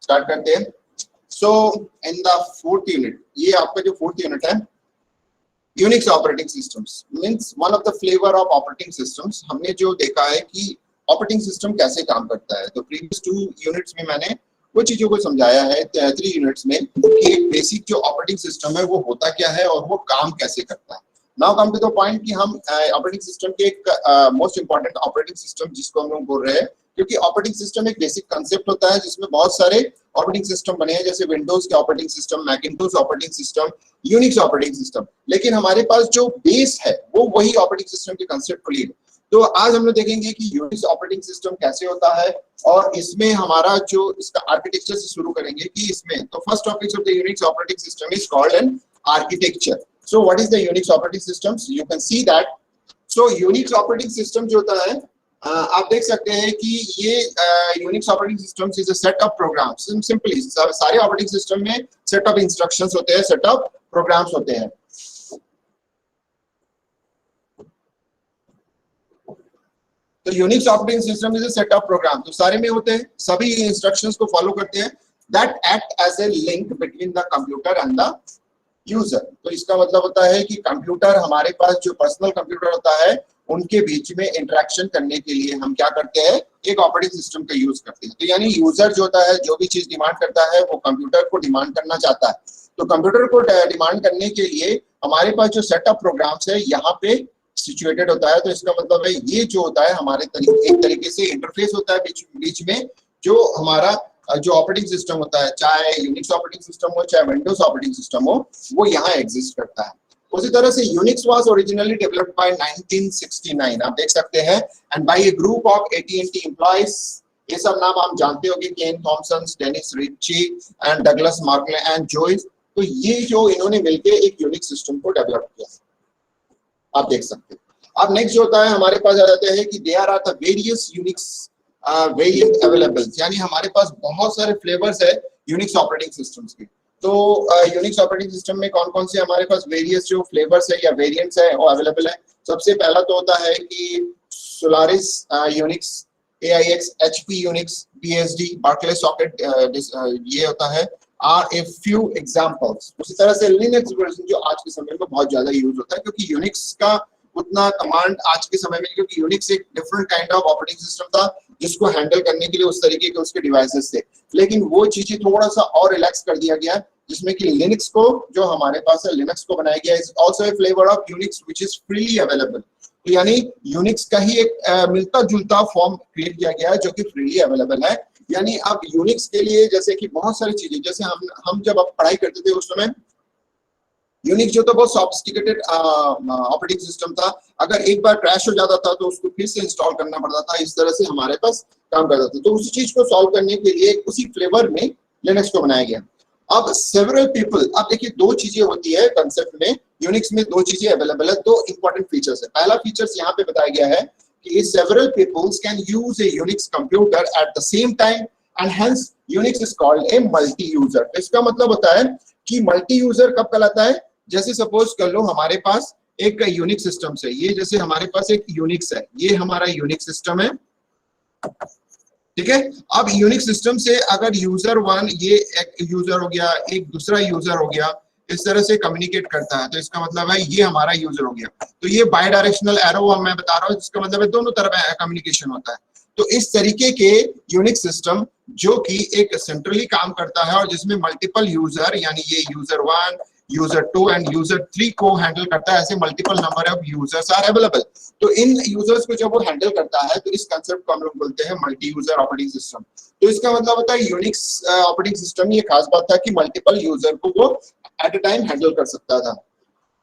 Start करते हैं। सो in the fourth unit, ये आपका जो फोर्थ यूनिट है, Unix operating systems means one of the flavour of operating systems. हमने जो देखा है कि ऑपरेटिंग सिस्टम कैसे काम करता है, तो प्रीवियस 2 यूनिट्स में मैंने वो चीजों को समझाया है 3 यूनिट्स में कि एक बेसिक जो ऑपरेटिंग सिस्टम है वो होता क्या है और वो काम कैसे करता है। Now come to the point कि हम ऑपरेटिंग सिस्टम के एक मोस्ट इंपॉर्टेंट ऑपरेटिंग सिस्टम जिसको हम लोग बोल रहे हैं, क्योंकि ऑपरेटिंग सिस्टम एक बेसिक कंसेप्ट होता है जिसमें बहुत सारे ऑपरेटिंग सिस्टम बने हैं, जैसे विंडोज के operating system, Macintosh operating system, Unix operating system. लेकिन हमारे पास जो बेस है वो वही ऑपरेटिंग सिस्टम के कंसेप्ट को लीड। तो आज हम लोग देखेंगे कि यूनिक्स ऑपरेटिंग सिस्टम कैसे होता है और इसमें हमारा जो इसका आर्किटेक्चर से शुरू करेंगे कि इसमें तो first topic of the Unix operating system is called an architecture. So what is the Unix operating systems? You can see that. So Unix operating system जो होता है, आप देख सकते हैं कि ये Unix operating systems is a set of programs. Simply सारे ऑपरेटिंग सिस्टम में सेट ऑफ इंस्ट्रक्शंस होते हैं, सेट ऑफ प्रोग्राम्स होते हैं। तो Unix operating system is a set of programme, तो सारे में होते हैं, सभी इंस्ट्रक्शंस को फॉलो करते हैं, that act as a link between the computer and the user. तो इसका मतलब होता है कि कंप्यूटर, हमारे पास जो पर्सनल कंप्यूटर होता है, उनके बीच में इंटरेक्शन करने के लिए हम क्या करते हैं, एक ऑपरेटिंग सिस्टम का यूज करते हैं। तो यानी यूजर जो होता है, जो भी चीज डिमांड करता है वो कंप्यूटर को डिमांड करना चाहता है। तो कंप्यूटर को डिमांड करने के लिए हमारे पास जो सेट ऑफ प्रोग्राम्स है यहाँ पे सिचुएटेड होता है। तो इसका मतलब है ये जो होता है हमारे एक तरीके से इंटरफेस होता है बीच में, जो हमारा जो ऑपरेटिंग सिस्टम होता है, चाहे यूनिक्स ऑपरेटिंग सिस्टम हो चाहे विंडोज ऑपरेटिंग सिस्टम हो, वो यहाँ एग्जिस्ट करता है। उसी तरह से Unix was originally developed by 1969, आप देख सकते हैं, and by a group of AT&T employees. ये सब नाम आप जानते होंगे, Ken Thompson, Dennis Ritchie and Douglas Markley and Joyce. तो ये जो इन्होंने मिलकर एक यूनिक्स सिस्टम को डेवलप किया, आप देख सकते हैं। अब नेक्स्ट जो होता है हमारे पास आ जाते हैं कि there are the various Unix variant available, यानी हमारे पास बहुत सारे फ्लेवर्स है यूनिक्स ऑपरेटिंग सिस्टम्स के। तो यूनिक्स ऑपरेटिंग सिस्टम में कौन कौन से हमारे पास वेरियस जो फ्लेवर्स है या वेरिएंट्स है वो अवेलेबल है। सबसे पहला तो होता है कि Solaris Unix, AIX, HP Unix, BSD, Berkeley socket, ये होता है, आर ए फ्यू एग्जांपल्स। उसी तरह से लिनक्स वर्जन जो आज के समय में बहुत ज्यादा यूज होता है, क्योंकि यूनिक्स का उतना कमांड आज के समय में, क्योंकि यूनिक्स एक different kind of operating system था जिसको हैंडल करने के लिए उस तरीके के उसके डिवाइसेस थे। लेकिन वो चीजें थोड़ा सा और रिलैक्स कर दिया गया, जिसमें कि लिनक्स को जो हमारे पास है, लिनक्स को बनाया गया is also a flavour of Unix which is freely available. तो यानी यूनिक्स का ही एक मिलता जुलता फॉर्म क्रिएट किया गया है जो कि फ्रीली अवेलेबल है। यानी अब यूनिक्स के लिए जैसे कि बहुत सारी चीजें, जैसे हम जब पढ़ाई करते थे उस समय यूनिक्स जो था बहुत सॉफिस्टिकेटेड ऑपरेटिंग सिस्टम था। अगर एक बार क्रैश हो जाता था तो उसको फिर से इंस्टॉल करना पड़ता था, इस तरह से हमारे पास काम करता था। तो उसी चीज को सॉल्व करने के लिए उसी फ्लेवर में लिनक्स को बनाया गया। अब सेवरल पीपल, अब देखिए दो चीजें होती है कंसेप्ट में, यूनिक्स में दो चीजें अवेलेबल है, दो इंपॉर्टेंट फीचर्स है। पहला फीचर्स यहाँ पे बताया गया है कि several peoples can use a Unix computer at the same time and hence Unix is called a multi user. इसका मतलब होता है कि मल्टी यूजर कब कहलाता है, जैसे सपोज कर लो हमारे पास एक यूनिक्स सिस्टम है, ये जैसे हमारे पास एक यूनिक्स है, ये हमारा यूनिक्स सिस्टम है, ठीक है। अब यूनिक्स सिस्टम से अगर यूजर 1, ये एक यूजर हो गया, एक दूसरा यूजर हो गया, इस तरह से कम्युनिकेट करता है, तो इसका मतलब है ये हमारा यूजर हो गया। तो ये बाय डायरेक्शनल एरो मैं बता रहा हूँ, जिसका मतलब है दोनों तरफ कम्युनिकेशन होता है। तो इस तरीके के यूनिक्स सिस्टम जो कि एक सेंट्रली काम करता है और जिसमें मल्टीपल यूजर, यानी ये यूजर 1, यूजर 2 एंड यूजर 3 को हैंडल करता है, ऐसे multiple number of users are available. तो इन यूजर्स को जब वो हैंडल करता है तो इस कंसेप्ट को हम लोग बोलते हैं मल्टी यूजर ऑपरेटिंग सिस्टम। तो इसका मतलब होता है यूनिक्स ऑपरेटिंग सिस्टम ये खास बात था कि मल्टीपल यूजर को वो एट अ टाइम हैंडल कर सकता था।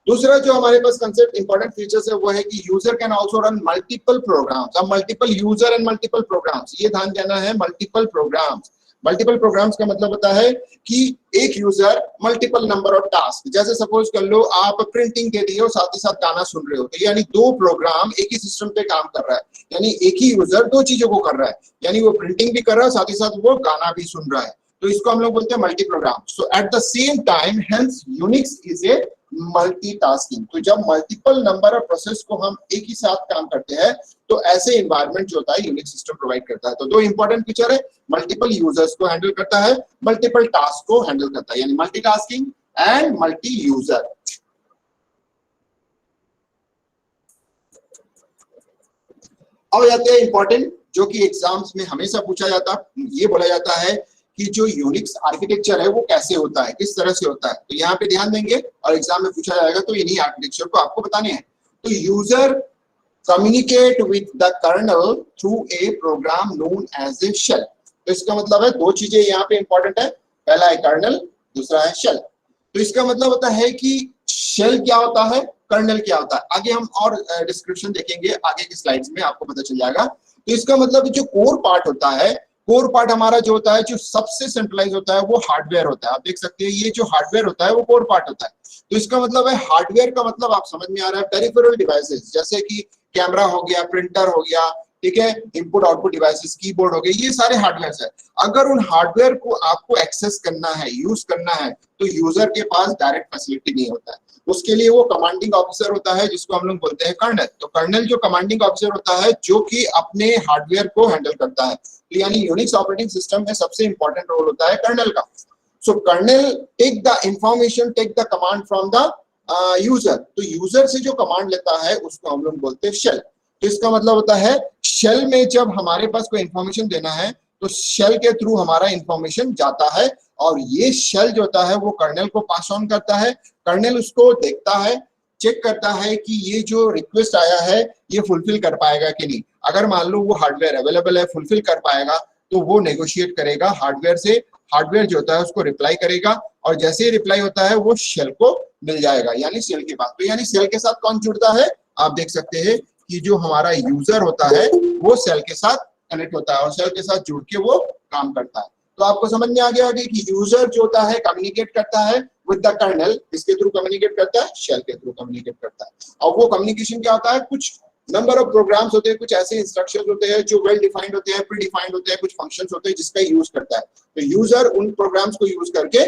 दूसरा जो हमारे पास कंसेप्ट इंपॉर्टेंट फीचर्स है वो है कि user can also run multiple programs. अब multiple user and multiple programs, ये ध्यान देना है, मल्टीपल प्रोग्राम्स। मल्टीपल प्रोग्राम्स का मतलब होता है कि एक user multiple number of task, जैसे सपोज कर लो आप प्रिंटिंग के लिए और साथ ही साथ गाना सुन रहे हो, तो यानी दो प्रोग्राम एक ही सिस्टम पे काम कर रहा है, यानी एक ही यूजर दो चीजों को कर रहा है, यानी वो प्रिंटिंग भी कर रहा है साथ ही साथ वो गाना भी सुन रहा है। तो इसको हम लोग बोलते हैं multi programme. So eight the same time hence Unix is a multitasking. तो जब मल्टीपल नंबर ऑफ प्रोसेस को हम एक ही साथ काम करते हैं तो ऐसे इन्वायरमेंट जो होता है यूनिक्स सिस्टम प्रोवाइड करता है। तो दो इंपॉर्टेंट फीचर है, मल्टीपल यूजर्स को हैंडल करता है, मल्टीपल टास्क को हैंडल करता है, यानी मल्टीटास्किंग एंड मल्टी यूजर। अब जाते हैं इंपॉर्टेंट, जो कि एग्जाम्स में हमेशा पूछा जाता, ये बोला जाता है कि जो यूनिक्स आर्किटेक्चर है वो कैसे होता है, किस तरह से होता है। तो यहाँ पे ध्यान देंगे और एग्जाम में पूछा जाएगा तो इन्हीं आर्किटेक्चर को आपको बताने हैं। तो user communicate with the kernel through a program known as a shell. तो इसका मतलब है दो चीजें यहाँ पे इंपॉर्टेंट है, पहला है कर्नल, दूसरा है शेल। तो इसका मतलब होता है कि शेल क्या होता है, कर्नल क्या होता है, आगे हम और डिस्क्रिप्शन देखेंगे, आगे की स्लाइड्स में आपको पता चल जाएगा। तो इसका मतलब जो कोर पार्ट होता है, कोर पार्ट हमारा जो होता है, जो सबसे सेंट्रलाइज होता है वो हार्डवेयर होता है। आप देख सकते हैं ये जो हार्डवेयर होता है वो कोर पार्ट होता है। तो इसका मतलब है हार्डवेयर का मतलब आप समझ में आ रहा है, पेरिफेरल डिवाइसेस जैसे कि कैमरा हो गया, प्रिंटर हो गया, ठीक है, इनपुट आउटपुट डिवाइसेस, कीबोर्ड हो गए, ये सारे हार्डवेयर है। अगर उन हार्डवेयर को आपको एक्सेस करना है, यूज करना है, तो यूजर के पास डायरेक्ट फैसिलिटी नहीं होता है, उसके लिए वो कमांडिंग ऑफिसर होता है जिसको हम लोग बोलते हैं कर्नल। तो कर्नल जो कमांडिंग ऑफिसर होता है जो कि अपने हार्डवेयर को हैंडल करता है, यानी यूनिक्स ऑपरेटिंग सिस्टम में सबसे इंपॉर्टेंट रोल होता है कर्नल का। So kernel take the information, take the command from the user. तो यूजर से जो कमांड लेता है उसको हम लोग बोलते हैं शेल। तो इसका मतलब होता है शेल में जब हमारे पास कोई इंफॉर्मेशन देना है तो शेल के थ्रू हमारा इंफॉर्मेशन जाता है, और ये शेल जो होता है वो कर्नल को पास ऑन करता है। कर्नल उसको देखता है, चेक करता है कि ये जो रिक्वेस्ट आया है ये फुलफिल कर पाएगा कि नहीं। अगर मान लो वो हार्डवेयर अवेलेबल है, फुलफिल कर पाएगा, तो वो नेगोशिएट करेगा हार्डवेयर से, हार्डवेयर जो होता है उसको रिप्लाई करेगा, और जैसे ही रिप्लाई होता है वो शेल को मिल जाएगा, यानी शेल के पास। तो यानी शेल के साथ कौन जुड़ता है, आप देख सकते हैं कि जो हमारा यूजर होता है वो शेल के साथ कनेक्ट होता है और शेल के साथ जुड़ के वो काम करता है। तो आपको समझ में आ गया होगा कि यूजर जो होता है कम्युनिकेट करता है विद द कर्नल, इसके थ्रू कम्युनिकेट करता है, शेल के थ्रू कम्युनिकेट करता है। और वो कम्युनिकेशन क्या होता है, कुछ नंबर ऑफ प्रोग्राम्स होते हैं, कुछ ऐसे इंस्ट्रक्शंस होते हैं जो वेल डिफाइंड होते हैं, प्री डिफाइंड होते हैं, कुछ फंक्शंस होते हैं जिसका यूज करता है। तो यूजर उन प्रोग्राम्स को यूज करके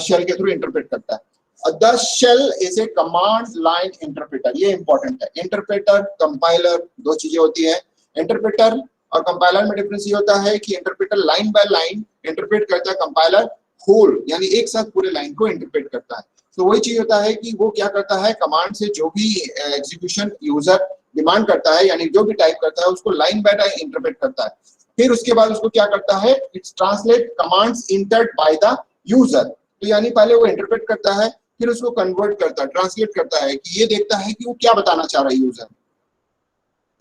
शेल के थ्रू इंटरप्रेट करता है। The shell is a command line interpreter, ये इंपॉर्टेंट है। इंटरप्रेटर, कंपाइलर, दो चीजें होती है। इंटरप्रेटर और कंपाइलर में डिफरेंस ये होता है कि interpreter line by line interpret करता है, कंपाइलर होल यानी एक साथ पूरे लाइन को इंटरप्रेट करता है। तो वही चीज होता है कि वो क्या करता है, कमांड से जो भी एग्जीक्यूशन यूजर डिमांड करता है, यानी जो भी टाइप करता है उसको लाइन बाय लाइन इंटरप्रेट करता है। फिर उसके बाद उसको क्या करता है, it's translate commands entered by the user. तो यानी पहले वो इंटरप्रेट करता है, फिर उसको कन्वर्ट करता है, ट्रांसलेट करता है कि ये देखता है कि वो क्या बताना चाह रहा है यूजर,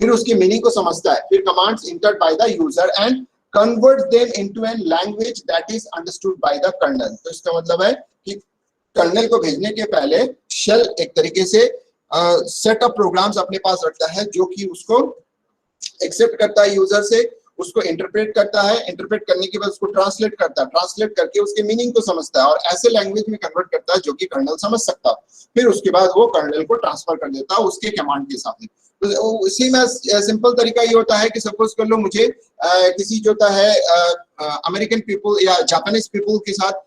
फिर उसकी मीनिंग को समझता है, फिर commands entered by the user and converts them into an language that is understood by the kernel. तो इसका मतलब है कि कर्नल को भेजने के पहले शेल एक तरीके से सेट ऑफ प्रोग्राम्स अपने पास रखता है जो कि उसको एक्सेप्ट करता है यूजर से, उसको इंटरप्रेट करता है, इंटरप्रेट करने के बाद उसको ट्रांसलेट करता है, ट्रांसलेट करके उसके मीनिंग को समझता है और ऐसे लैंग्वेज में कन्वर्ट करता है जो कि कर्नल समझ सकता है। फिर उसके बाद वो कर्नल को ट्रांसफर कर देता है उसके कमांड के साथ। तो इसी में सिंपल तरीका ये होता है कि सपोज कर लो मुझे किसी जो होता है अमेरिकन पीपल या जापानीज पीपल के साथ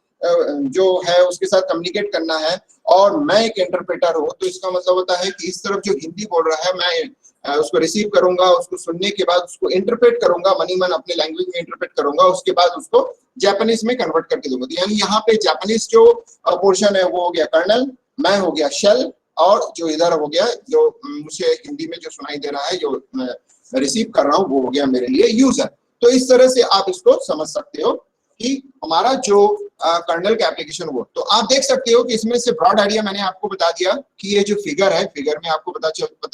जो है उसके साथ कम्युनिकेट करना है और मैं एक इंटरप्रेटर हूँ, तो इसका मतलब होता है कि इस तरफ जो हिंदी बोल रहा है मैं उसको रिसीव करूंगा, उसको सुनने के बाद उसको इंटरप्रेट करूंगा, मनी मन अपने लैंग्वेज में इंटरप्रेट करूंगा, उसके बाद उसको जापानीज में कन्वर्ट करके दूंगा। यानी यहाँ पे जापानीज जो पोर्शन है वो हो गया कर्नल, मैं हो गया शेल, और जो इधर हो गया जो मुझे हिंदी में जो सुनाई दे रहा है जो मैं रिसीव कर रहा हूँ वो हो गया मेरे लिए यूजर। तो इस तरह से आप इसको समझ सकते हो कि हमारा जो कर्नल का एप्लीकेशन वो। तो आप देख सकते हो कि इसमें से ब्रॉड आइडिया मैंने आपको बता दिया कि ये जो फिगर है, फिगर में आपको पता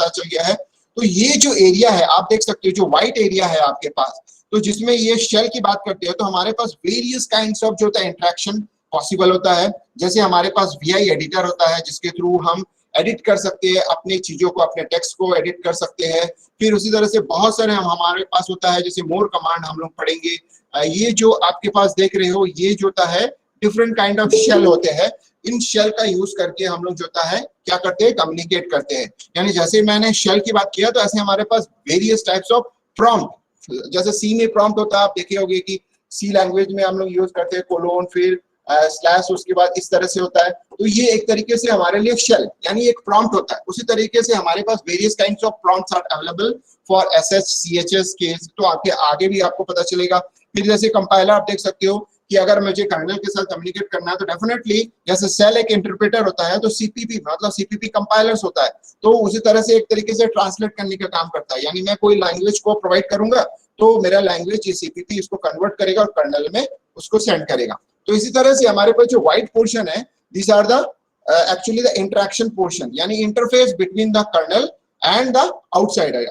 चल गया है। तो ये जो एरिया है आप देख सकते हो, जो व्हाइट एरिया है आपके पास, तो जिसमें ये शेल की बात करते हो, तो हमारे पास वेरियस काइंड्स ऑफ जो होता है इंटरेक्शन पॉसिबल होता है। जैसे हमारे पास वीआई एडिटर होता है जिसके थ्रू हम एडिट कर सकते हैं अपनी चीजों को, अपने टेक्स्ट को एडिट कर सकते हैं। फिर उसी तरह से बहुत सारे हमारे पास होता है, जैसे मोर कमांड हम लोग पढ़ेंगे। ये जो आपके पास देख रहे हो ये जो होता है डिफरेंट काइंड ऑफ शेल होते हैं। इन शेल का यूज करके हम लोग जो होता है क्या करते हैं, कम्युनिकेट करते हैं। यानी जैसे मैंने शेल की बात किया तो ऐसे हमारे पास वेरियस टाइप्स ऑफ प्रॉम्प्ट, जैसे सी में प्रॉम्प्ट होता है, आप देखे होंगे कि सी लैंग्वेज में हम लोग यूज करते हैं कोलोन, फिर स्लैश उसके बाद इस तरह से होता है। तो ये एक तरीके से हमारे लिए शेल यानी एक प्रॉम्प्ट होता है। उसी तरीके से हमारे पास various kinds of prompts are available for SH CHS case, तो आपके आगे भी आपको पता चलेगा। फिर जैसे कंपाइलर आप देख सकते हो कि अगर मुझे कर्नल के साथ कम्युनिकेट करना है तो डेफिनेटली जैसे सेल एक इंटरप्रेटर होता है तो सीपीपी मतलब सीपीपी कंपाइलर्स होता है, तो उसी तरह से एक तरीके से ट्रांसलेट करने का काम करता है। यानी मैं कोई लैंग्वेज को प्रोवाइड करूंगा तो मेरा लैंग्वेज सीपीपी इसको कन्वर्ट करेगा और कर्नल में उसको सेंड करेगा। तो इसी तरह से हमारे पास जो व्हाइट पोर्शन है these are the actually the interaction portion यानी interface between the kernel and the outsider,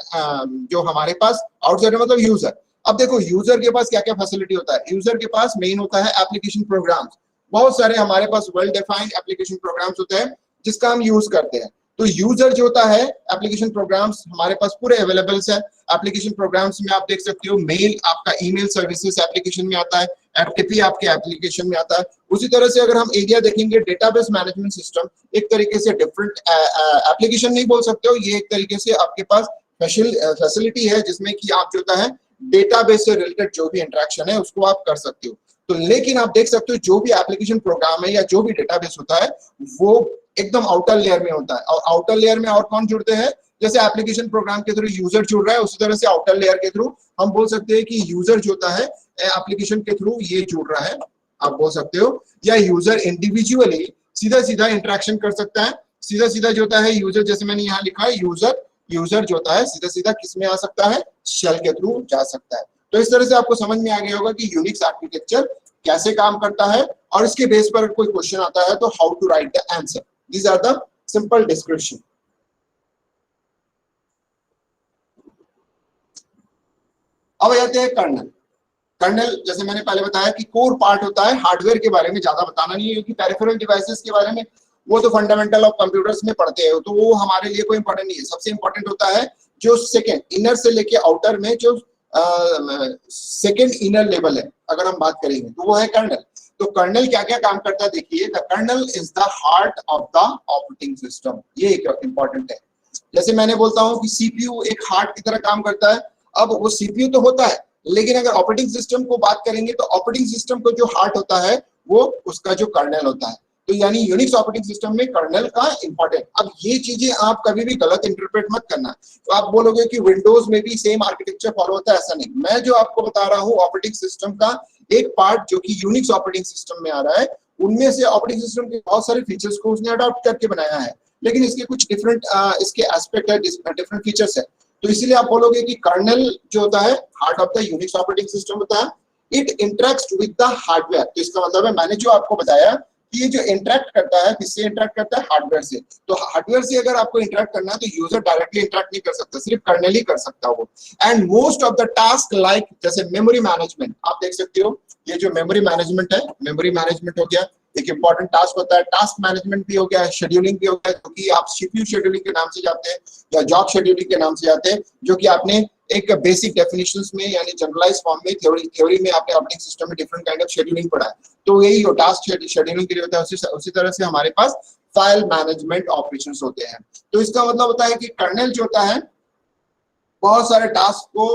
जो हमारे पास आउटसाइडर मतलब यूजर। अब देखो यूजर के पास क्या क्या फैसिलिटी होता है। यूजर के पास मेन होता है एप्लीकेशन प्रोग्राम्स। बहुत सारे हमारे पास वेल डिफाइंड एप्लीकेशन प्रोग्राम्स होते हैं जिसका हम यूज करते हैं। तो यूजर जो होता है एप्लीकेशन प्रोग्राम्स हमारे पास पूरे अवेलेबल है। एप्लीकेशन प्रोग्राम्स में आप देख सकते हो मेल आपका ईमेल सर्विसेज एप्लीकेशन में आता है, एफटीपी आपके एप्लीकेशन में आता है। उसी तरह से अगर हम एरिया देखेंगे डेटाबेस मैनेजमेंट सिस्टम एक तरीके से डिफरेंट एप्लीकेशन नहीं बोल सकते हो, ये एक तरीके से आपके पास फैसिलिटी है जिसमें कि आप जो होता है डेटाबेस से रिलेटेड जो भी इंटरेक्शन है उसको आप कर सकते हो। तो लेकिन आप देख सकते हो जो भी एप्लीकेशन प्रोग्राम है या जो भी डेटाबेस होता है वो एकदम आउटर लेयर में होता है। और आउटर लेयर में और कौन जुड़ते हैं, जैसे एप्लीकेशन प्रोग्राम के थ्रू यूजर जुड़ रहा है उसी तरह से आउटर लेयर के थ्रू हम बोल सकते हैं कि यूजर जो होता है एप्लीकेशन के थ्रू ये जुड़ रहा है आप बोल सकते हो, या यूजर इंडिविजुअली सीधा सीधा इंटरेक्शन कर सकता है। सीधा सीधा जो होता है यूजर, जैसे मैंने यहाँ लिखा है यूजर जो होता है सीधा सीधा किस में आ सकता है, शेल के थ्रू जा सकता है। तो इस तरह से आपको समझ में आ गया होगा कि यूनिक्स आर्किटेक्चर कैसे काम करता है और इसके बेस पर कोई क्वेश्चन आता है तो how to write the answer. These are the simple description. अब आते हैं कर्नल। कर्नल जैसे मैंने पहले बताया कि कोर पार्ट होता है। हार्डवेयर के बारे में ज्यादा बताना नहीं है क्योंकि पेरिफेरल डिवाइसेस के बारे में वो तो फंडामेंटल ऑफ कंप्यूटर्स में पढ़ते हैं तो वो हमारे लिए कोई इंपॉर्टेंट नहीं है। सबसे इंपॉर्टेंट होता है जो सेकेंड इनर से लेके आउटर में जो सेकेंड इनर लेवल है अगर हम बात करेंगे तो वो है कर्नल। तो कर्नल क्या क्या काम करता है देखिए, the kernel is the heart of the operating system. ये एक इंपॉर्टेंट है। जैसे मैंने बोलता हूँ कि सीपीयू एक हार्ट की तरह काम करता है। अब वो सीपीयू तो होता है लेकिन अगर ऑपरेटिंग सिस्टम को बात करेंगे तो ऑपरेटिंग सिस्टम को जो हार्ट होता है वो उसका जो कर्नल होता है। तो यानी यूनिक्स ऑपरेटिंग सिस्टम में कर्नल का इंपॉर्टेंट। अब ये चीजें आप कभी भी गलत इंटरप्रेट मत करना। तो आप बोलोगे कि विंडोज में भी सेम आर्किटेक्चर फॉलो होता है, ऐसा नहीं। मैं जो आपको बता रहा हूँ ऑपरेटिंग सिस्टम का एक पार्ट जो कि यूनिक्स ऑपरेटिंग सिस्टम में आ रहा है, उनमें से ऑपरेटिंग सिस्टम के बहुत सारे फीचर्स को उसने अडॉप्ट करके बनाया है लेकिन इसके कुछ डिफरेंट इसके एस्पेक्ट है, डिफरेंट फीचर्स है। तो इसीलिए आप बोलोगे कि कर्नल जो होता है heart of the Unix operating system होता है। It interacts with the hardware. तो इसका मतलब है मैंने जो आपको बताया कि ये जो इंटरेक्ट करता है किससे इंटरेक्ट करता है, हार्डवेयर से। तो हार्डवेयर से अगर आपको इंटरेक्ट करना है तो यूजर डायरेक्टली इंटरेक्ट नहीं कर सकता, सिर्फ कर्नल ही कर सकता है वो। And most of the task like जैसे मेमोरी मैनेजमेंट आप देख सकते हो, ये जो मेमोरी मैनेजमेंट है, मेमोरी मैनेजमेंट हो गया एक इंपॉर्टेंट टास्क होता है। टास्क मैनेजमेंट भी हो गया, शेड्यूलिंग भी हो गया जो कि आप सीपीयू शेड्यूलिंग के नाम से जाते हैं या जॉब शेड्यूलिंग के नाम से जाते हैं, जो कि आपने एक बेसिक डेफिनेशंस में यानी जनरलाइज फॉर्म में थ्योरी में आपने ऑपरेटिंग सिस्टम में डिफरेंट काइंड ऑफ शेड्यूलिंग पढ़ा है। तो यही टास्क शेड्यूलिंग के लिए होता है। उसी तरह से हमारे पास फाइल मैनेजमेंट ऑपरेशंस होते हैं। तो इसका मतलब होता है कि कर्नल जो होता है बहुत सारे टास्क को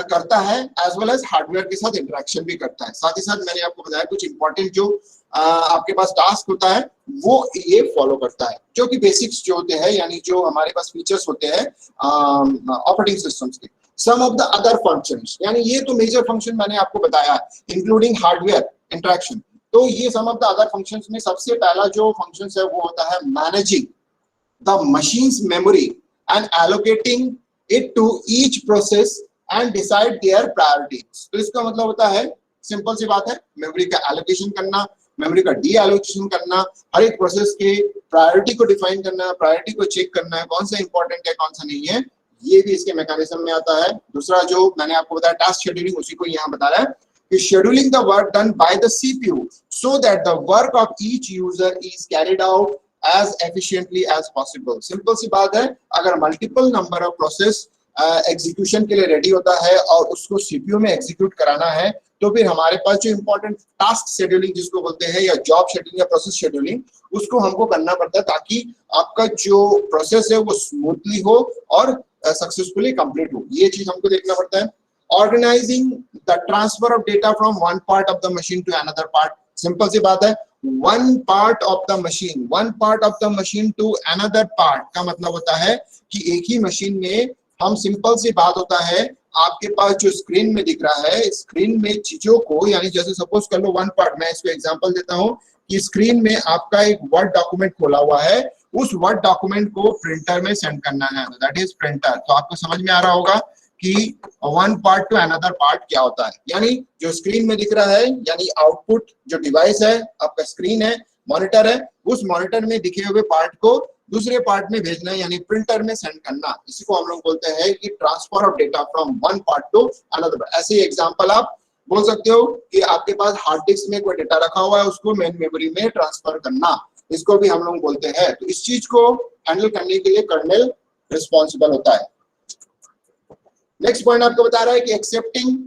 करता है एज वेल एज हार्डवेयर के साथ इंटरेक्शन भी करता है। साथ ही साथ मैंने आपको बताया कुछ इंपॉर्टेंट जो आपके पास टास्क होता है वो ये फॉलो करता है, जो कि बेसिक्स जो होते हैं यानी जो हमारे पास फीचर्स होते हैं ऑपरेटिंग सिस्टम्स के। सम ऑफ द अदर फंक्शंस यानी ये तो मेजर फंक्शन मैंने आपको बताया इंक्लूडिंग हार्डवेयर इंटरेक्शन। तो ये some of the other functions में सबसे पहला जो फंक्शंस है वो होता है managing the machines memory and allocating it to each process and decide their priorities. तो इसका मतलब होता है सिंपल सी बात है, मेमोरी का एलोकेशन करना, मेमोरी का डी एलोकेशन करना, हर एक प्रोसेस के प्रायोरिटी को डिफाइन करना, प्रायोरिटी को चेक करना है कौन सा इंपॉर्टेंट है कौन सा नहीं है, ये भी इसके मैकेनिज्म में आता है। दूसरा जो मैंने आपको बताया टास्क शेड्यूलिंग, उसी को यहाँ बताया है कि scheduling the work done by the CPU so that the work of each user is carried out as efficiently as possible. Simple सी बात है, अगर multiple number of process execution के लिए रेडी होता है और उसको सीपीयू में एग्जीक्यूट कराना है तो फिर हमारे पास जो इंपॉर्टेंट टास्क शेड्यूलिंग जिसको बोलते हैं या जॉब शेड्यूलिंग या प्रोसेस शेड्यूलिंग उसको हमको करना पड़ता है ताकि आपका जो प्रोसेस है वो स्मूथली हो और सक्सेसफुली कंप्लीट हो। ये चीज हमको देखना पड़ता है। Organizing the transfer of data from one part of the machine to another part. Simple सी बात है, one part of the machine to another part का मतलब होता है कि एक ही मशीन में हम, सिंपल सी बात होता है, आपके पास जो स्क्रीन में दिख रहा है, स्क्रीन में चीजों को, यानी जैसे सपोज कर लो वन पार्ट, मैं इसको एग्जांपल देता हूं कि स्क्रीन में आपका एक वर्ड डॉक्यूमेंट खोला हुआ है, उस वर्ड डॉक्यूमेंट को प्रिंटर में सेंड करना है, दैट इज प्रिंटर। तो आपको समझ में आ रहा होगा कि one part two another part क्या होता है। यानी जो स्क्रीन में दिख रहा है, यानी आउटपुट जो डिवाइस है, आपका स्क्रीन है, मॉनिटर है, उस मॉनिटर में दिखे हुए पार्ट को दूसरे पार्ट में भेजना, यानी प्रिंटर में सेंड करना, इसी को हम लोग बोलते हैं कि transfer of data from one part two another. ऐसे एग्जांपल आप बोल सकते हो कि आपके पास हार्ड डिस्क में कोई डेटा रखा हुआ है, उसको मेन मेमोरी में ट्रांसफर करना, इसको भी हम लोग बोलते हैं। तो इस चीज को हैंडल करने के लिए कर्नेल रिस्पॉन्सिबल होता है। नेक्स्ट पॉइंट आपको बता रहा है कि accepting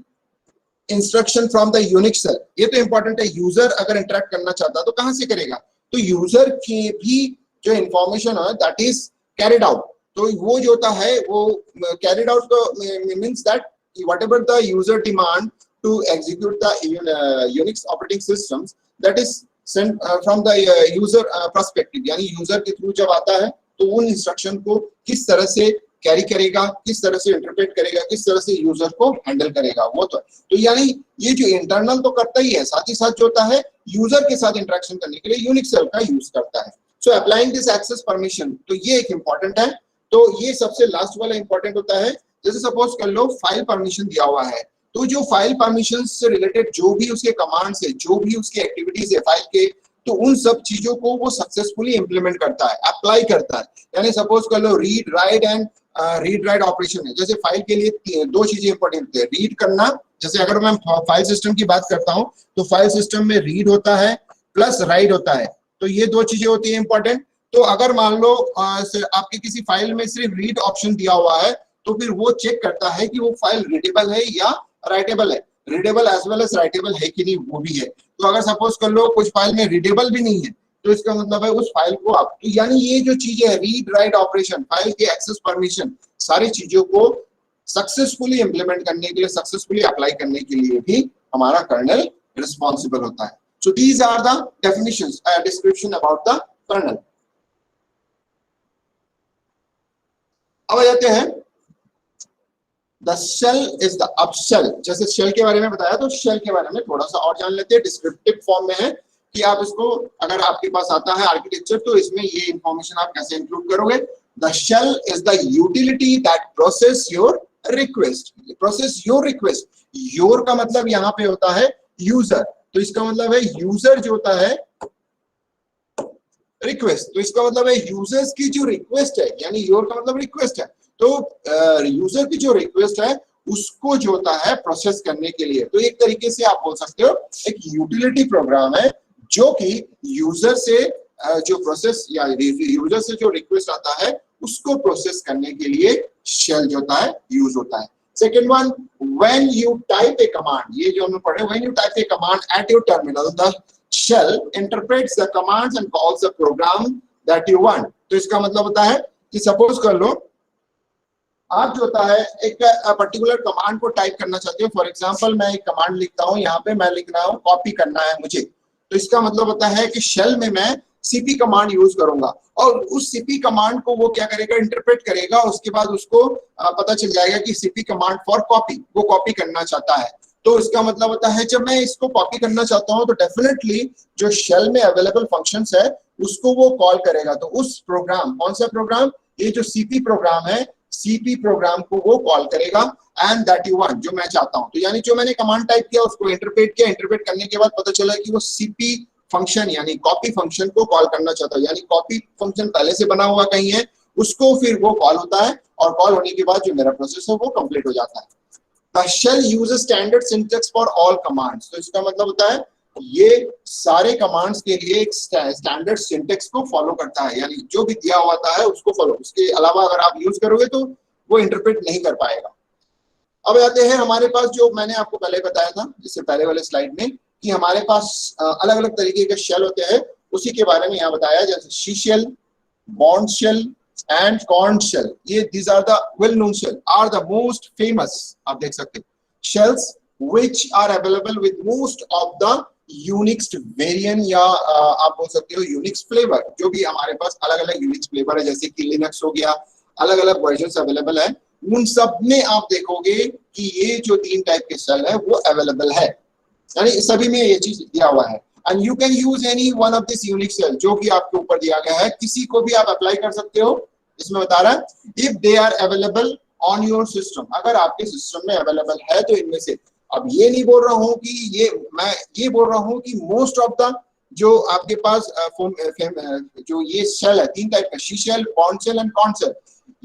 instruction from the Unix shell, ये तो इंपॉर्टेंट है। यूजर अगर इंटरेक्ट करना चाहता है तो कहां से करेगा, तो यूजर की भी जो इंफॉर्मेशन है दैट इज कैरिड आउट, तो वो जो होता है वो carried out means that whatever the user demand to execute the Unix operating systems that is sent from the user perspective, यानी यूजर के थ्रू जब आता है तो उन इंस्ट्रक्शन को किस तरह से कैरी करेगा, किस तरह से इंटरप्रेट करेगा, किस तरह से यूजर को हैंडल करेगा, वो तो यानी ये जो इंटरनल तो करता ही है, साथ ही साथ जो होता है यूजर के साथ इंटरेक्शन करने के लिए यूनिक्स सेल का यूज करता है। So applying this access permission, तो ये एक इंपॉर्टेंट है। तो ये सबसे लास्ट वाला इंपॉर्टेंट होता है। जैसे सपोज कर लो फाइल परमिशन दिया हुआ है, तो जो फाइल परमिशन से रिलेटेड जो भी उसके कमांड्स है, जो भी उसकी एक्टिविटीज है फाइल के, तो उन सब चीजों को वो सक्सेसफुली इंप्लीमेंट करता है, अप्लाई करता है। यानी सपोज कर लो read write and read write operation है। जैसे फाइल के लिए दो चीजें इंपॉर्टेंट है, रीड करना, जैसे अगर मैं फाइल सिस्टम की बात करता हूं तो फाइल सिस्टम में रीड होता है प्लस राइट होता है, तो ये दो चीजें होती है इंपॉर्टेंट। तो अगर मान लो आपके किसी फाइल में सिर्फ रीड ऑप्शन दिया हुआ है, तो फिर वो चेक करता है कि वो फाइल रीडेबल है या राइटेबल है, readable as well as writable है कि नहीं, वो भी है। तो अगर सपोज कर लो कुछ फाइल में रीडेबल भी नहीं है, तो इसका मतलब है उस फाइल को आप, तो यानी ये जो चीजें है रीड राइट ऑपरेशन, फाइल के एक्सेस परमिशन, सारी चीजों को सक्सेसफुली इंप्लीमेंट करने के लिए, सक्सेसफुली अप्लाई करने के लिए भी हमारा कर्नेल रिस्पॉन्सिबल होता है। So these are the definitions, description about the kernel. अब आ जाते हैं द शेल इज द अब शेल, जैसे शेल के बारे में बताया, तो शेल के बारे में थोड़ा सा और जान लेते हैं। डिस्क्रिप्टिव फॉर्म में है कि आप इसको, अगर आपके पास आता है आर्किटेक्चर, तो इसमें ये इंफॉर्मेशन आप कैसे इंक्लूड करोगे। The shell is the utility that process your request, process your request. Your का मतलब यहाँ पे होता है यूजर, तो इसका मतलब है यूजर जो होता है रिक्वेस्ट, तो इसका मतलब है यूजर्स की जो रिक्वेस्ट है, यानी योर का मतलब रिक्वेस्ट है, तो यूजर की जो रिक्वेस्ट है उसको जो होता है प्रोसेस करने के लिए। तो एक तरीके से आप बोल सकते हो एक यूटिलिटी प्रोग्राम है जो कि यूजर से जो प्रोसेस या यूजर से जो रिक्वेस्ट आता है उसको प्रोसेस करने के लिए शेल जो होता है यूज होता है। Second one, when you type a command, ये जो हमने पढ़े, when you type a command at your terminal the shell interprets the commands and calls the program that you want. तो इसका मतलब होता है कि सपोज कर लो आप जो होता है एक पर्टिकुलर कमांड को टाइप करना चाहते हो। फॉर एग्जांपल मैं एक कमांड लिखता हूं, यहाँ पे मैं लिख रहा हूं कॉपी करना है मुझे, तो इसका मतलब होता है कि शेल में मैं सीपी कमांड यूज करूंगा और उस सीपी कमांड को वो क्या करेगा, इंटरप्रेट करेगा, उसके बाद उसको पता चल जाएगा कि सीपी कमांड फॉर कॉपी, वो कॉपी करना चाहता है। तो इसका मतलब होता है जब मैं इसको कॉपी करना चाहता हूं तो डेफिनेटली जो शेल में अवेलेबल फंक्शंस है उसको वो कॉल करेगा। तो उस प्रोग्राम, कौन सा प्रोग्राम, ये जो सीपी प्रोग्राम है, सीपी प्रोग्राम को वो कॉल करेगा एंड दैट यू वांट, जो मैं चाहता हूं। तो यानी जो मैंने कमांड टाइप किया उसको इंटरप्रेट किया, इंटरप्रेट करने के बाद पता चला कि वो सीपी फंक्शन यानी कॉपी फंक्शन को कॉल करना चाहता है, यानी कॉपी फंक्शन पहले से बना हुआ कहीं है, उसको फिर वो कॉल होता है और कॉल होने के बाद जो मेरा प्रोसेस है वो कंप्लीट हो जाता है। The shell uses standard syntax for all commands, तो इसका मतलब होता है ये सारे कमांड्स के लिए एक स्टैंडर्ड सिंटेक्स को फॉलो करता है, यानी जो भी दिया हुआ है उसको फॉलो, उसके अलावा अगर आप यूज करोगे तो वो इंटरप्रेट नहीं कर पाएगा। अब आते हैं हमारे पास, जो मैंने आपको पहले बताया था इससे पहले वाले स्लाइड में, कि हमारे पास अलग अलग तरीके के शेल होते हैं, उसी के बारे में यहाँ बताया, जैसे शी शेल, बॉन्ड शेल and corn shell, ये these are the well known shell, are the most famous, आप देख सकते हैं shells which are available with most of the Unix variant या आप बोल सकते हो यूनिक्स फ्लेवर, जो भी हमारे पास अलग अलग यूनिक्स फ्लेवर है, जैसे कि लिनक्स हो गया, अलग अलग वर्जन अवेलेबल है, उन सब में आप देखोगे कि ये जो 3 टाइप के सेल है वो अवेलेबल है, यानी सभी में ये चीज दिया हुआ है। And you can use any one of this Unix shell, जो कि आपके ऊपर दिया गया है, किसी को भी आप अप्लाई कर सकते हो। इसमें बता रहा है if they are available on your system, अगर आपके सिस्टम में अवेलेबल है तो इनमें से। अब ये नहीं बोल रहा हूं कि ये, मैं ये बोल रहा हूं कि मोस्ट ऑफ द जो आपके पास जो ये सेल है 3 टाइप का, शी शेल, बॉन्ड शेल एंड कॉन शेल,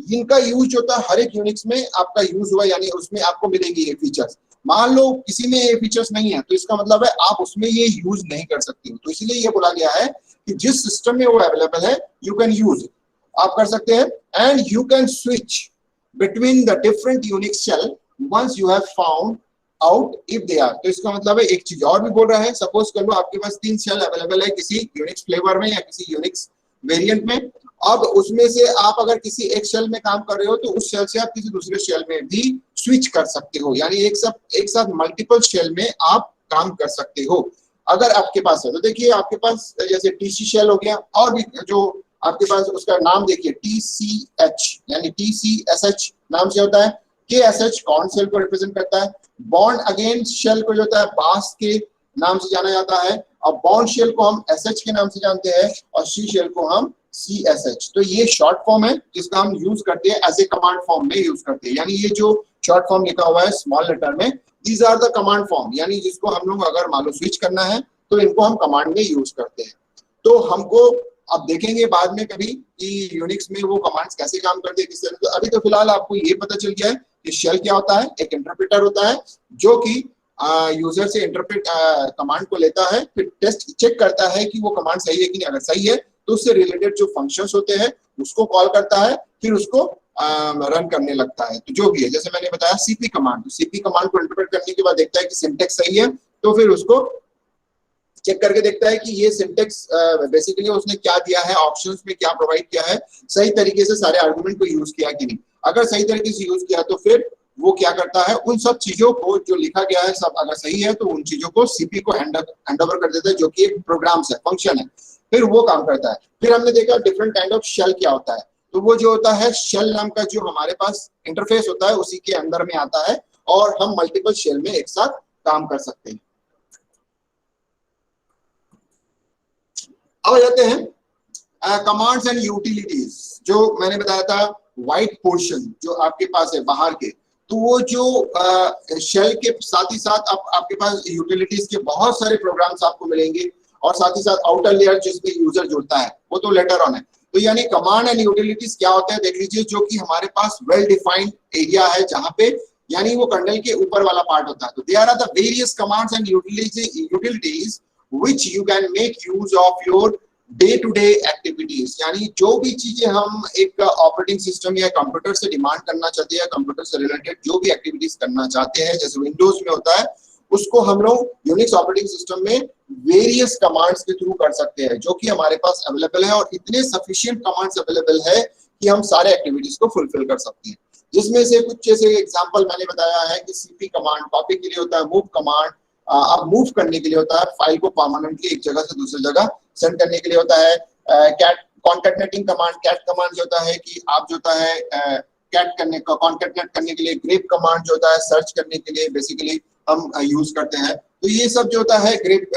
इनका यूज होता है हर एक यूनिक्स में आपका यूज हुआ, यानी उसमें आपको मिलेंगे ये फीचर्स। मान लो किसी में ये फीचर्स नहीं है तो इसका मतलब है आप उसमें ये यूज नहीं कर सकते हो, तो इसलिए ये बोला गया है कि जिस सिस्टम में वो अवेलेबल है यू कैन यूज, आप कर सकते हैं। And you can switch between the different Unix shell once you have found out if they are. तो इसका मतलब है एक चीज और भी बोल रहा है, सपोज कर लो आपके पास 3 शेल अवेलेबल है किसी यूनिक्स फ्लेवर में या किसी यूनिक्स वेरिएंट में, अब उसमें से आप अगर किसी एक शेल में काम कर रहे हो तो उस शेल से आप किसी दूसरे शेल में भी स्विच कर सकते हो, यानी एक साथ मल्टीपल शेल में आप काम कर सकते हो अगर आपके पास है। तो देखिए आपके पास जैसे टीसी शेल हो गया, और भी जो आपके पास उसका नाम देखिए TCH यानी TCSH नाम से होता है। KSH कॉर्न शेल को रिप्रेजेंट करता है। बॉन्ड अगेन शेल को जो होता है बास के नाम से जाना जाता है, और बॉन्ड शेल को हम SH के नाम से जानते हैं, और सी शेल को हम CSH। तो ये शॉर्ट फॉर्म है जिसका हम यूज करते हैं एज ए कमांड फॉर्म में यूज करते हैं, यानी ये जो शॉर्ट फॉर्म लिखा हुआ है स्मॉल लेटर में, these are the command form, यानी जिसको हम लोग अगर मान लो स्विच करना है तो इनको हम कमांड में यूज करते हैं। तो हमको अब देखेंगे बाद में कभी कि यूनिक्स में वो कमांड्स कैसे काम करते हैं किस तरह। तो अभी तो फिलहाल आपको ये पता चल गया है कि शेल क्या होता है, एक इंटरप्रेटर होता है जो कि यूजर से इंटरप्रेट कमांड को लेता है, फिर टेस्ट चेक करता है कि वो कमांड सही है कि नहीं, अगर सही है तो उससे रिलेटेड जो फंक्शंस होते हैं उसको कॉल करता है, फिर उसको रन करने लगता है। तो जो भी है, जैसे मैंने बताया सीपी कमांड, तो सीपी कमांड को इंटरप्रेट करने के बाद देखता है कि सिंटेक्स सही है, तो फिर उसको चेक करके देखता है कि ये सिंटेक्स बेसिकली उसने क्या दिया है, ऑप्शंस में क्या प्रोवाइड किया है, सही तरीके से सारे आर्गुमेंट को यूज किया कि नहीं। अगर सही तरीके से यूज किया तो फिर वो क्या करता है, उन सब चीजों को जो लिखा गया है सब अगर सही है तो उन चीजों को सीपी को हैंड ओवर कर देता है, जो कि एक प्रोग्राम्स है, फंक्शन है, फिर वो काम करता है। फिर हमने देखा डिफरेंट काइंड ऑफ शेल क्या होता है, तो वो जो होता है शेल नाम का जो हमारे पास इंटरफेस होता है उसी के अंदर में आता है, और हम मल्टीपल शेल में एक साथ काम कर सकते हैं। अब आ जाते हैं कमांड्स एंड यूटिलिटीज। जो मैंने बताया था व्हाइट पोर्शन जो आपके पास है बाहर के, तो वो जो शेल के साथ ही साथ आपके पास यूटिलिटीज के बहुत सारे प्रोग्राम्स आपको मिलेंगे, और साथ ही साथ आउटर लेयर जिसमें यूजर जुड़ता है वो तो लेटर ऑन है। तो यानी कमांड एंड यूटिलिटीज क्या होता है देख लीजिए, जो कि हमारे पास वेल डिफाइंड एरिया है जहां पे, यानी वो कर्नल के ऊपर वाला पार्ट होता है। तो there are the various commands and utilities which you can make use of your day to day activities, यानी जो भी चीजें हम एक ऑपरेटिंग सिस्टम या कंप्यूटर से डिमांड करना चाहते हैं, कंप्यूटर से रिलेटेड जो भी एक्टिविटीज करना चाहते हैं, जैसे विंडोज में होता है, उसको हम लोग यूनिक्स ऑपरेटिंग सिस्टम में वेरियस कमांड्स के थ्रू कर सकते हैं, जो कि हमारे पास अवेलेबल है, और इतने सफिशिएंट कमांड्स अवेलेबल है कि हम सारे एक्टिविटीज को फुलफिल कर सकते हैं। जिसमें से कुछ जैसे एग्जांपल मैंने बताया है कि सीपी कमांड कॉपी के लिए होता है, मूव कमांड अब मूव करने के लिए होता है, फाइल को परमानेंटली एक जगह से दूसरी जगह सेंड करने के लिए होता है। कैट कॉन्कैटनेटिंग कमांड, कैट कमांड जो होता है कि आप जो होता है कैट करने का कॉन्कैटनेट करने के लिए, ग्रेप कमांड जो होता है सर्च करने के लिए बेसिकली हम यूज करते हैं। तो ये सब जो होता है ग्रेप,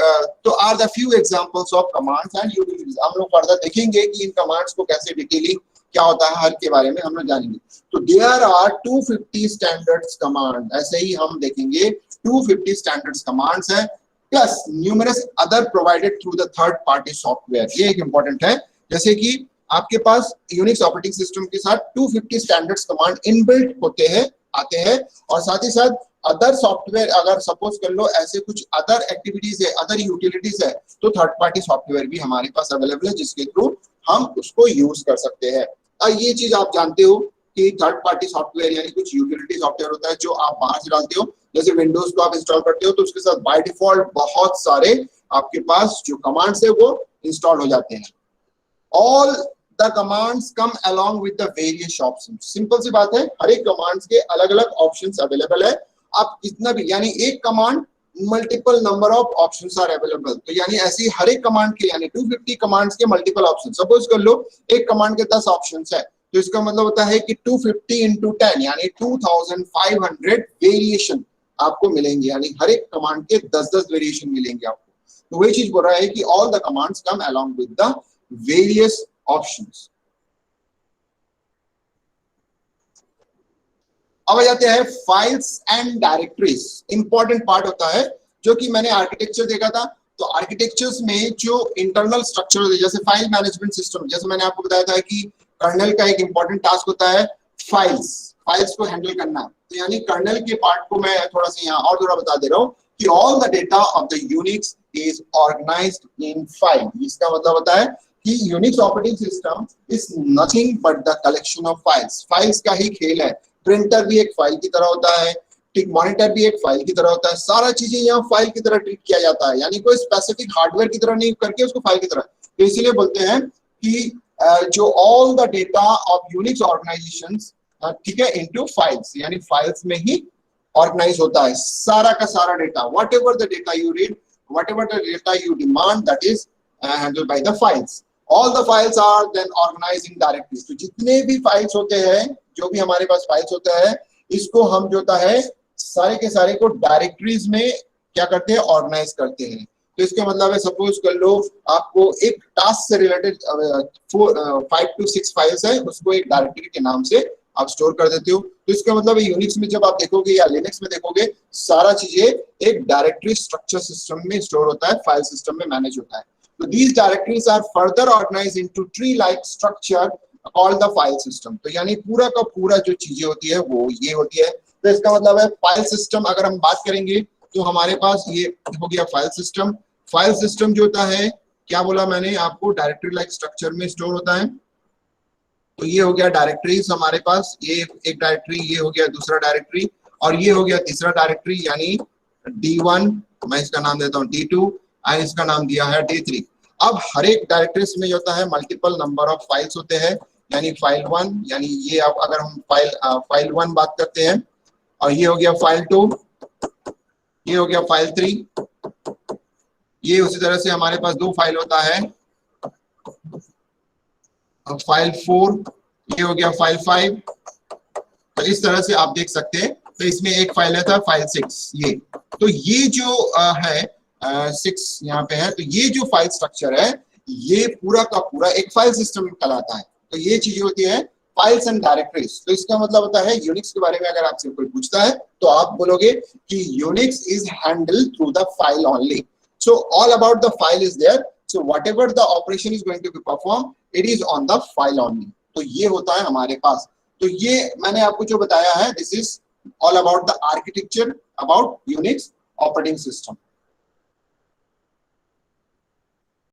तो are the few examples of commands and utilities. हम लोग फर्दर देखेंगे कि इन कमांड्स को कैसे डिटेलिंग क्या होता है हर के बारे में हम लोग जानेंगे। तो देयर आर 250 स्टैंडर्ड्स कमांड, ऐसे ही हम देखेंगे 250 स्टैंडर्ड्स कमांड्स है, plus numerous other provided through the third party software. ये एक इंपॉर्टेंट है, जैसे कि आपके पास यूनिक्स ऑपरेटिंग सिस्टम के साथ 250 स्टैंडर्ड्स कमांड इनबिल्ट होते हैं, आते हैं, और साथ ही साथ अदर सॉफ्टवेयर, अगर सपोज कर लो ऐसे कुछ अदर एक्टिविटीज है, अदर यूटिलिटीज है, तो थर्ड पार्टी सॉफ्टवेयर भी हमारे पास अवेलेबल है जिसके थ्रू हम उसको यूज कर सकते हैं। ये चीज आप जानते हो कि थर्ड पार्टी सॉफ्टवेयर यानी कुछ यूटिलिटी सॉफ्टवेयर होता है जो आप बाहर से डालते हो, जैसे विंडोज को आप इंस्टॉल करते हो तो उसके साथ बाय डिफॉल्ट बहुत सारे आपके पास जो कमांड्स है वो इंस्टॉल हो जाते हैं। All the commands come along with the various options. Simple सी बात है, हर एक कमांड्स के अलग अलग ऑप्शंस अवेलेबल है। आप कितना भी, यानी एक command multiple number of options are available. तो यानी ऐसी हर एक कमांड के यानी 250 कमांड्स के मल्टीपल ऑप्शन। सपोज कर लो एक कमांड के 10 ऑप्शंस है, तो इसका मतलब होता है कि 250 इंटू 10 यानी 2500 वेरिएशन आपको मिलेंगे, यानी हर एक कमांड के 10-10 वेरिएशन मिलेंगे आपको। तो वही चीज बोल रहा है कि all the commands come along with the various options. अब आ जाते हैं files and directories. Important part होता है, जो कि मैंने आर्किटेक्चर देखा था। तो आर्किटेक्चर्स में जो इंटरनल स्ट्रक्चर होते हैं, जैसे फाइल मैनेजमेंट सिस्टम, जैसे मैंने आपको बताया था कि कर्नल का एक इंपॉर्टेंट टास्क होता है फाइल्स को हैंडल करना। तो यानी कर्नल के पार्ट को मैं थोड़ा सा यहाँ और थोड़ा बता दे रहा हूँ कि all the data of the Unix is organised in file. इसका मतलब होता है कि Unix operating system is nothing but the collection of files. Files का ही खेल है। प्रिंटर भी एक फाइल की तरह होता है, ठीक, मॉनिटर भी एक फाइल की तरह होता है, सारा चीजें यहाँ फाइल की तरह ट्रीट किया जाता है, यानी कोई स्पेसिफिक हार्डवेयर की तरह नहीं करके उसको फाइल की तरह। तो इसीलिए बोलते हैं कि जो all the data of Unix organisations, ठीक है, इनटू फाइल्स, यानी फाइल्स में ही ऑर्गेनाइज होता है सारा का सारा data. Whatever the data you read, whatever the data you demand, that is handled by the files. All the files are then organised in directories. तो जितने भी फाइल्स होते हैं, जो भी हमारे पास फाइल्स होता है, इसको हम जो होता है सारे के सारे को डायरेक्टरीज में क्या करते हैं, ऑर्गेनाइज करते हैं। तो इसका मतलब है, सपोज कर लो आपको एक टास्क से रिलेटेड 5 to 6 फाइल्स है, उसको एक डायरेक्टरी के नाम से आप स्टोर कर देते हो। तो इसका मतलब यूनिक्स में जब आप देखोगे या लिनक्स में देखोगे, सारा चीजें एक डायरेक्टरी स्ट्रक्चर सिस्टम में स्टोर होता है, फाइल सिस्टम में मैनेज होता है। तो these directories are further organized into tree-like structure called the file system। तो यानी पूरा का पूरा जो चीजें होती है वो ये होती है। तो इसका मतलब है फाइल सिस्टम, अगर हम बात करेंगे तो हमारे पास ये हो गया फाइल सिस्टम। फाइल सिस्टम जो होता है, क्या बोला मैंने आपको, डायरेक्टरी लाइक स्ट्रक्चर में स्टोर होता है। तो ये हो गया डायरेक्टरीज हमारे पास, ये एक डायरेक्टरी, ये हो गया दूसरा डायरेक्टरी, और ये हो गया तीसरा डायरेक्टरी, यानी D1, मैं इसका नाम देता हूँ D2, और इसका नाम दिया है D3। अब हर एक डायरेक्टरीज में जो होता है मल्टीपल नंबर ऑफ फाइल्स होते हैं, यानी फाइल 1, यानी ये अब अगर हम फाइल 1 बात करते हैं, और ये हो गया फाइल 2, ये हो गया फाइल 3, ये उसी तरह से हमारे पास 2 फाइल होता है, फाइल 4, ये हो गया फाइल 5। तो इस तरह से आप देख सकते हैं। तो इसमें एक फाइल है था फाइल 6, ये। तो ये जो है 6 यहाँ पे है, तो ये जो फाइल स्ट्रक्चर है, ये पूरा का पूरा एक फाइल सिस्टम कहलाता है। तो ये चीजें होती है फाइल्स एंड डायरेक्टरीज। तो इसका मतलब होता है यूनिक्स के बारे में अगर आपसे कोई पूछता है तो आप बोलोगे कि Unix is handled through the file only. So all about the file is there. So whatever the operation is going to be perform, it is on the file only. तो ये होता है हमारे पास। तो ये मैंने आपको जो बताया है, this is all about the architecture about Unix operating system.